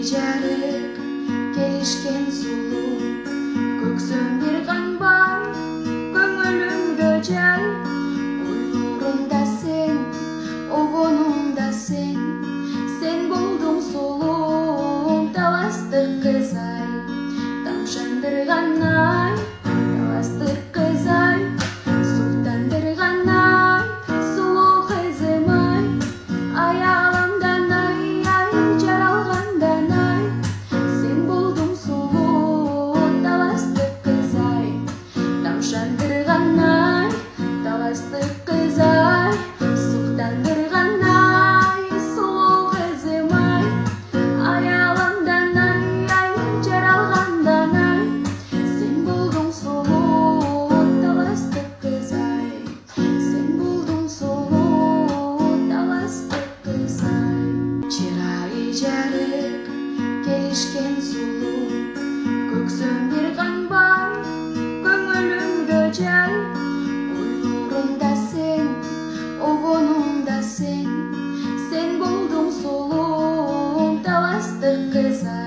жарык келишкен сулуу көксөң бир канбай көңүлүмдө жай ойлорумда сен огонумда сен болдуң сулуум таластык кыз ай тамшандырган ай таластык кыз ай суктандырган ай сулуу кызым ай аялымдан ай жаралгандан ай сен болдуң сулуу таластык кыз ай тамшандырган ай таластык кыз ай суктандырган ай сулуу кызым ай аялымдан ай жаралгандан ай сен болдуң сулуу таластык кыз ай сен болдуң сулуу таластык кыз ай чырайы жарык келишкен сулуу көксөң бир канбай көңүлүмдө жай ойлорумда сен огонумда сен болдуң сулуум таластык кыз ай